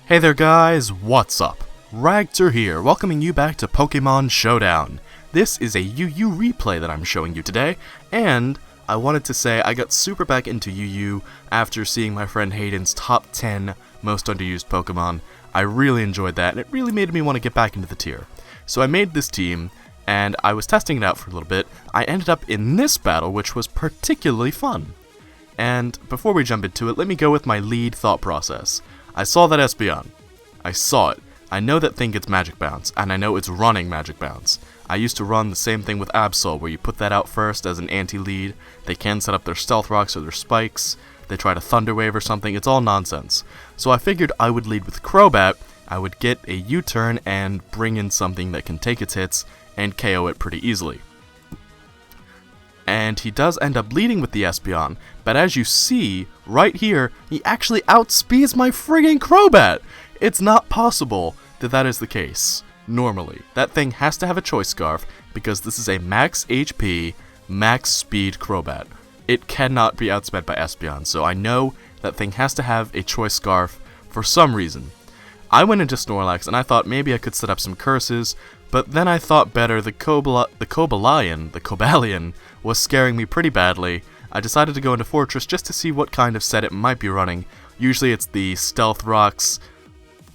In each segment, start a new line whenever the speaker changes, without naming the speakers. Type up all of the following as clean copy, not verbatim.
Hey there guys, what's up? Ragtter here, welcoming you back to Pokémon Showdown. This is a UU replay that I'm showing you today, and I wanted to say I got super back into UU after seeing my friend Hayden's top 10 most underused Pokemon. I really enjoyed that, and it really made me want to get back into the tier. So I made this team, and I was testing it out for a little bit. I ended up in this battle, which was particularly fun. And before we jump into it, let me go with my lead thought process. I saw that Espeon. I saw it. I know that thing gets Magic Bounce, and I know it's running Magic Bounce. I used to run the same thing with Absol, where you put that out first as an anti-lead. They can set up their Stealth Rocks or their Spikes. They try to Thunder Wave or something. It's all nonsense. So I figured I would lead with Crobat. I would get a U-turn and bring in something that can take its hits and KO it pretty easily. And he does end up leading with the Espeon, but as you see, right here, he actually outspeeds my friggin' Crobat! It's not possible that that is the case, normally. That thing has to have a Choice Scarf, because this is a max HP, max speed Crobat. It cannot be outsped by Espeon, so I know that thing has to have a Choice Scarf for some reason. I went into Snorlax, and I thought maybe I could set up some curses, but then I thought better. The Cobalion was scaring me pretty badly. I decided to go into Fortress just to see what kind of set it might be running. Usually it's the Stealth Rocks,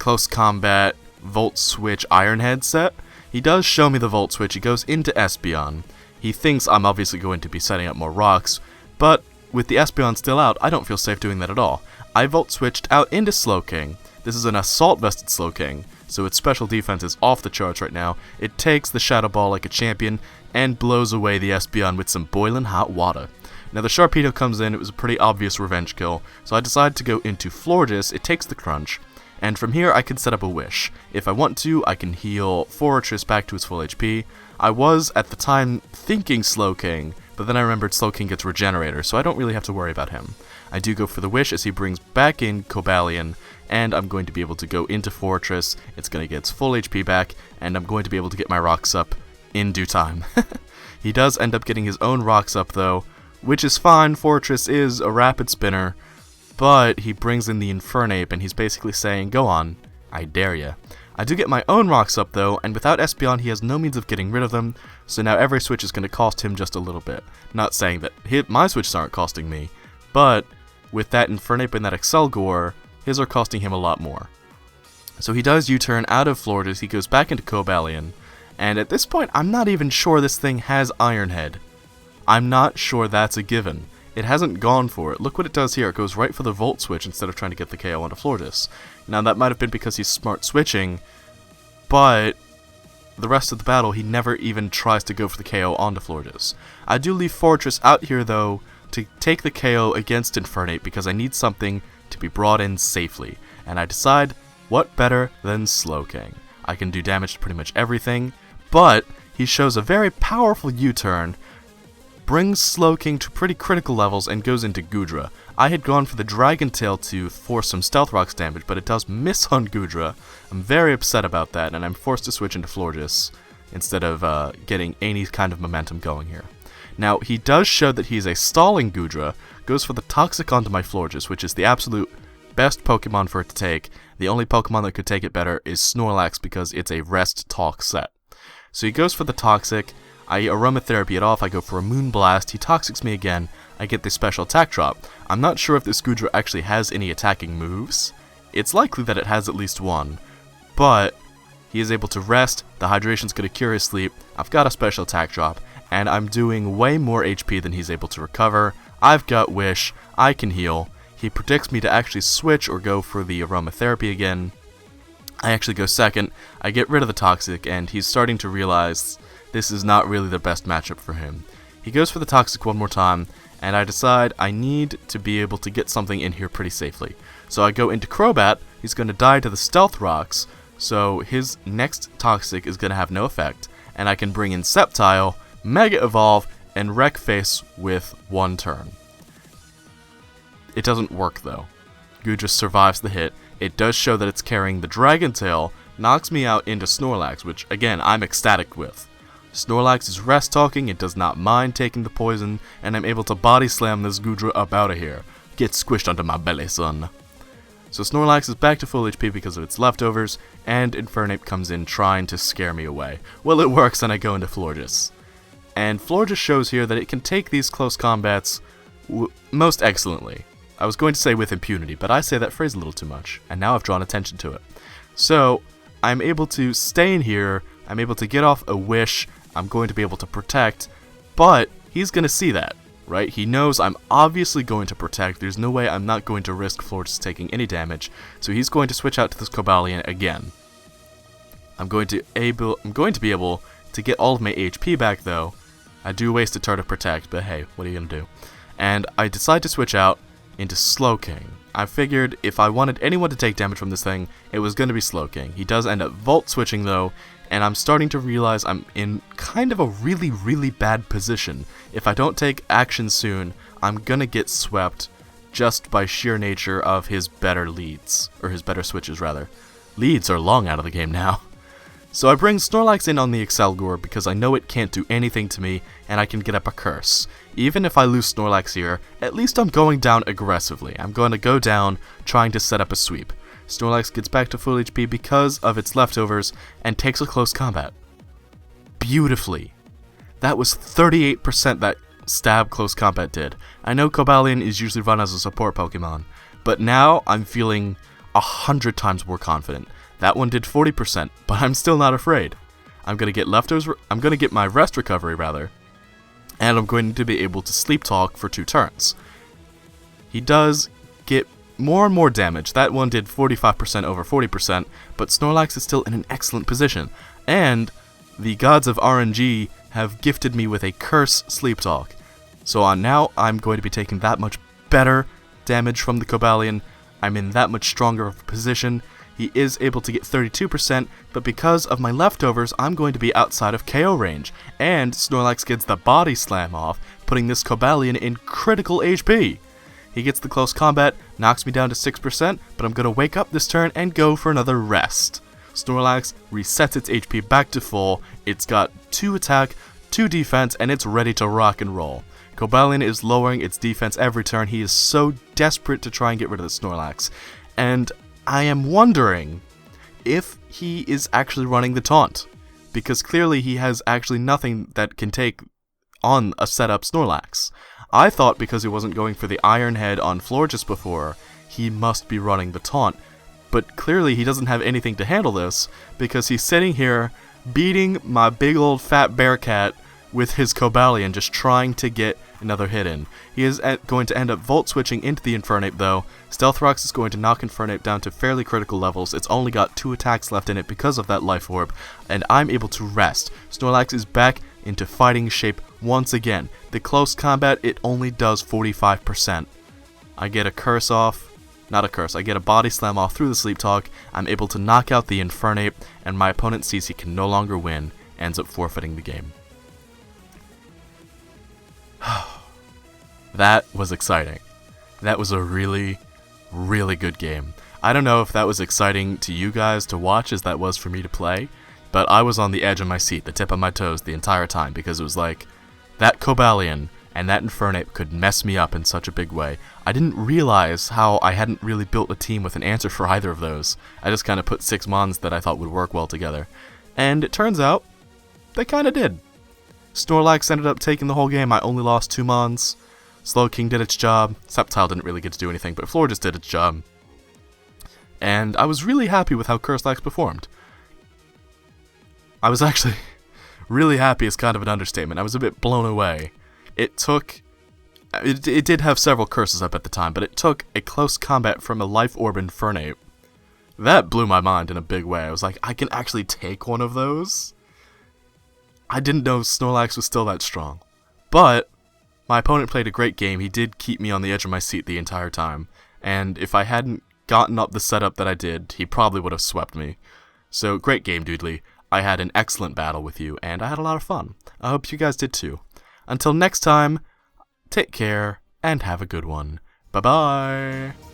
Close Combat, Volt Switch, Iron Head set. He does show me the Volt Switch. He goes into Espeon. He thinks I'm obviously going to be setting up more rocks, but with the Espeon still out, I don't feel safe doing that at all. I Volt Switched out into Slowking. This is an Assault Vested Slowking, so its special defense is off the charts right now. It takes the Shadow Ball like a champion and blows away the Espeon with some boiling hot water. Now the Sharpedo comes in. It was a pretty obvious revenge kill, so I decided to go into Florges. It takes the Crunch, and from here I can set up a Wish. If I want to, I can heal Fortress back to its full HP. I was, at the time, thinking Slowking, but then I remembered Slowking gets Regenerator, so I don't really have to worry about him. I do go for the Wish as he brings back in Cobalion, and I'm going to be able to go into Fortress. It's going to get its full HP back, and I'm going to be able to get my rocks up in due time. He does end up getting his own rocks up, though, which is fine. Fortress is a rapid spinner, but he brings in the Infernape, and he's basically saying, go on, I dare ya. I do get my own rocks up, though, and without Espeon, he has no means of getting rid of them, so now every switch is going to cost him just a little bit. Not saying that my switches aren't costing me, but with that Infernape and that Excelgor, his are costing him a lot more. So he does U-turn out of Florges. He goes back into Cobalion, and at this point, I'm not even sure this thing has Iron Head. I'm not sure that's a given. It hasn't gone for it. Look what it does here. It goes right for the Volt Switch instead of trying to get the KO onto Florges. Now, that might have been because he's smart switching, but the rest of the battle, he never even tries to go for the KO onto Florges. I do leave Fortress out here, though, to take the KO against Infernape because I need something to be brought in safely. And I decide, what better than Slowking? I can do damage to pretty much everything, but he shows a very powerful U-turn, brings Slowking to pretty critical levels, and goes into Goodra. I had gone for the Dragon Tail to force some Stealth Rocks damage, but it does miss on Goodra. I'm very upset about that, and I'm forced to switch into Florges instead of getting any kind of momentum going here. Now, he does show that he's a stalling Goodra, goes for the Toxic onto my Florges, which is the absolute best Pokemon for it to take. The only Pokemon that could take it better is Snorlax because it's a Rest Talk set. So he goes for the Toxic. I Aromatherapy it off, I go for a Moonblast, he Toxics me again, I get the special attack drop. I'm not sure if this Goodra actually has any attacking moves. It's likely that it has at least one, but he is able to rest, the Hydration's going to cure his sleep, I've got a special attack drop, and I'm doing way more HP than he's able to recover. I've got Wish, I can heal, he predicts me to actually switch or go for the Aromatherapy again. I actually go second, I get rid of the Toxic, and he's starting to realize this is not really the best matchup for him. He goes for the Toxic one more time, and I decide I need to be able to get something in here pretty safely. So I go into Crobat. He's going to die to the Stealth Rocks, so his next Toxic is going to have no effect, and I can bring in Sceptile, Mega Evolve, and Wreck Face with one turn. It doesn't work though. Goodra survives the hit. It does show that it's carrying the Dragon Tail, knocks me out into Snorlax, which again, I'm ecstatic with. Snorlax is rest talking, it does not mind taking the poison, and I'm able to body slam this Goodra up out of here. Get squished onto my belly, son. So Snorlax is back to full HP because of its leftovers, and Infernape comes in trying to scare me away. Well, it works and I go into Florges. And Florges shows here that it can take these close combats most excellently. I was going to say with impunity, but I say that phrase a little too much, and now I've drawn attention to it. So, I'm able to stay in here, I'm able to get off a wish, I'm going to be able to protect, but he's going to see that, right? He knows I'm obviously going to protect, there's no way I'm not going to risk Florges taking any damage, so he's going to switch out to this Cobalion again. I'm going to be able to get all of my HP back though. I do waste a turn to protect, but hey, what are you going to do? And I decide to switch out into Slowking. I figured if I wanted anyone to take damage from this thing, it was going to be Slowking. He does end up Volt Switching though, and I'm starting to realize I'm in kind of a really bad position. If I don't take action soon, I'm going to get swept just by sheer nature of his better leads, or his better switches rather. Leads are long out of the game now. So I bring Snorlax in on the Excelgor because I know it can't do anything to me, and I can get up a curse. Even if I lose Snorlax here, at least I'm going down aggressively. I'm going to go down trying to set up a sweep. Snorlax gets back to full HP because of its leftovers, and takes a close combat. Beautifully. That was 38% that stab close combat did. I know Cobalion is usually run as a support Pokemon, but now I'm feeling 100 times more confident. That one did 40%, but I'm still not afraid. I'm going to get leftovers, I'm going to get my rest recovery rather, and I'm going to be able to sleep talk for 2 turns. He does get more and more damage. That one did 45% over 40%, but Snorlax is still in an excellent position. And the gods of RNG have gifted me with a curse sleep talk. So now I'm going to be taking that much better damage from the Cobalion. I'm in that much stronger of a position. He is able to get 32%, but because of my leftovers, I'm going to be outside of KO range. And Snorlax gets the body slam off, putting this Cobalion in critical HP. He gets the close combat, knocks me down to 6%, but I'm going to wake up this turn and go for another rest. Snorlax resets its HP back to full, it's got 2 attack, 2 defense, and it's ready to rock and roll. Cobalion is lowering its defense every turn. He is so desperate to try and get rid of the Snorlax. And I am wondering if he is actually running the taunt, because clearly he has actually nothing that can take on a setup Snorlax. I thought because he wasn't going for the Iron Head on Florges before, he must be running the taunt, but clearly he doesn't have anything to handle this, because he's sitting here beating my big old fat bear cat with his Cobalion, just trying to get another hit in. He is going to end up Volt Switching into the Infernape though. Stealth Rocks is going to knock Infernape down to fairly critical levels. It's only got 2 attacks left in it because of that Life Orb, and I'm able to rest. Snorlax is back into fighting shape once again. The close combat, it only does 45%. I get a curse off. Not a curse, I get a body slam off through the sleep talk. I'm able to knock out the Infernape, and my opponent sees he can no longer win, ends up forfeiting the game. That was exciting. That was a really good game. I don't know if that was exciting to you guys to watch as that was for me to play, but I was on the edge of my seat, the tip of my toes the entire time, because it was like, that Cobalion and that Infernape could mess me up in such a big way. I didn't realize how I hadn't really built a team with an answer for either of those. I just kind of put 6 mons that I thought would work well together. And it turns out, they kind of did. Snorlax ended up taking the whole game. I only lost 2 mons. Slowking did its job. Sceptile didn't really get to do anything, but Florges did its job. And I was really happy with how Curselax performed. I was actually really happy is kind of an understatement. I was a bit blown away. It did have several curses up at the time, but it took a close combat from a Life Orb Infernape. That blew my mind in a big way. I was like, I can actually take one of those? I didn't know Snorlax was still that strong. But my opponent played a great game. He did keep me on the edge of my seat the entire time. And if I hadn't gotten up the setup that I did, he probably would have swept me. So, great game, Doodly. I had an excellent battle with you, and I had a lot of fun. I hope you guys did too. Until next time, take care, and have a good one. Bye-bye!